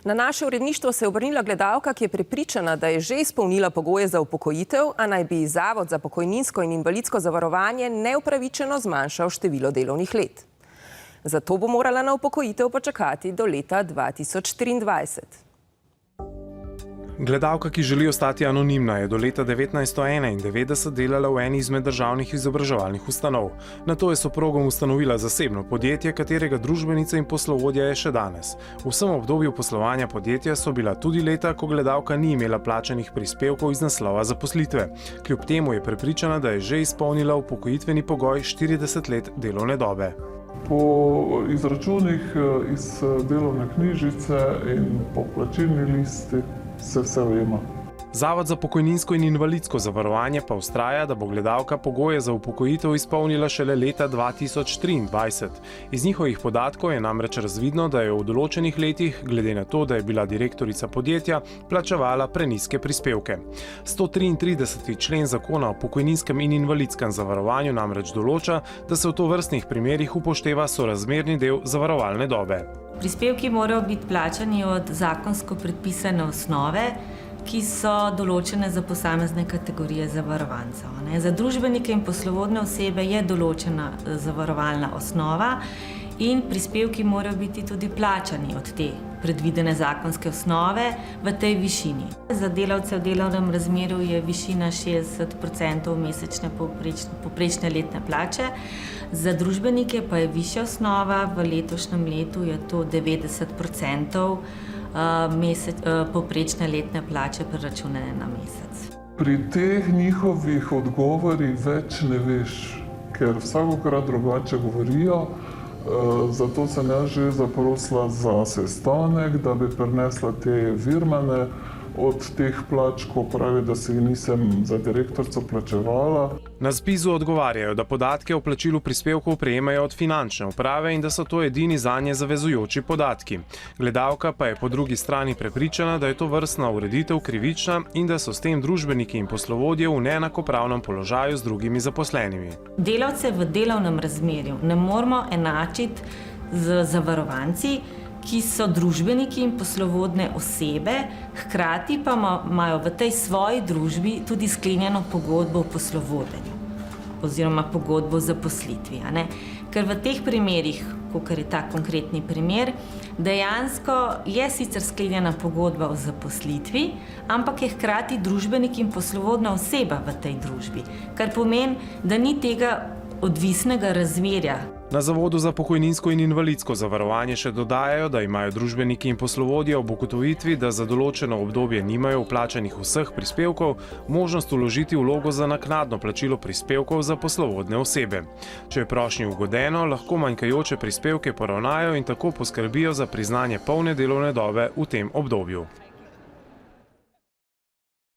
Na naše uredništvo se je obrnila gledalka, ki je prepričana, da je že izpolnila pogoje za upokojitev, a naj bi Zavod za pokojninsko in invalidsko zavarovanje neupravičeno zmanjšal število delovnih let. Zato bo morala na upokojitev počakati do leta 2023. Gledalka, ki želi ostati anonimna, je do leta 1991 delala v eni izmed državnih izobraževalnih ustanov. Nato je s soprogom ustanovila zasebno podjetje, katerega družbenica in poslovodja je še danes. V vsem obdobju poslovanja podjetja so bila tudi leta, ko gledalka ni imela plačanih prispevkov iz naslova zaposlitve. Kljub temu je prepričana, da je že izpolnila upokojitveni pogoj 40 let delovne dobe. Po izračunih iz delovne knjižice in po plačilni listi se vse ujema. Zavod za pokojninsko in invalidsko zavarovanje pa vztraja, da bo gledalka pogoje za upokojitev izpolnila šele leta 2023. Iz njihovih podatkov je namreč razvidno, da je v določenih letih, glede na to, da je bila direktorica podjetja, plačevala prenizke prispevke. 133. člen zakona o pokojninskem in invalidskem zavarovanju namreč določa, da se v tovrstnih primerih upošteva sorazmerni del zavarovalne dobe. Prispevki morajo biti plačani od zakonsko predpisane osnove, ki so določene za posamezne kategorije zavarovancev. Za družbenike in poslovodne osebe je določena zavarovalna osnova in prispevki morajo biti tudi plačani od te predvidene zakonske osnove v tej višini. Za delavce v delovnem razmerju je višina 60% mesečne povprečne letne plače, za družbenike pa je višja osnova, v letošnjem letu je to 90% povprečne letne plače preračunane na mesec. Pri teh njihovih odgovorih več ne veš, ker vsakokrat drugače govorijo. Zato sem jaz že zaprosila za sestanek, da bi prinesla te virmane od teh plač, ko pravi, da se jih nisem za direktorico plačevala. Na ZPIZ-u odgovarjajo, da podatke o plačilu prispevkov prejemajo od finančne uprave in da so to edini zanje zavezujoči podatki. Gledalka pa je po drugi strani prepričana, da je to vrstna ureditev krivična in da so s tem družbeniki in poslovodje v neenakopravnem položaju z drugimi zaposlenimi. Delavce v delovnem razmerju ne moramo enačiti z zavarovanci, ki so družbeniki in poslovodne osebe, hkrati pa imajo v tej svoji družbi tudi sklenjeno pogodbo o poslovodenju oziroma pogodbo o zaposlitvi. Ker v teh primerih, kakor je ta konkretni primer, dejansko je sicer sklenjena pogodba o zaposlitvi, ampak je hkrati družbenik in poslovodna oseba v tej družbi, kar pomeni, da ni tega odvisnega razmerja. Na Zavodu za pokojninsko in invalidsko zavarovanje še dodajajo, da imajo družbeniki in poslovodje ob ugotovitvi, da za določeno obdobje nimajo vplačanih vseh prispevkov, možnost vložiti vlogo za naknadno plačilo prispevkov za poslovodne osebe. Če je prošnji ugodeno, lahko manjkajoče prispevke poravnajo in tako poskrbijo za priznanje polne delovne dobe v tem obdobju.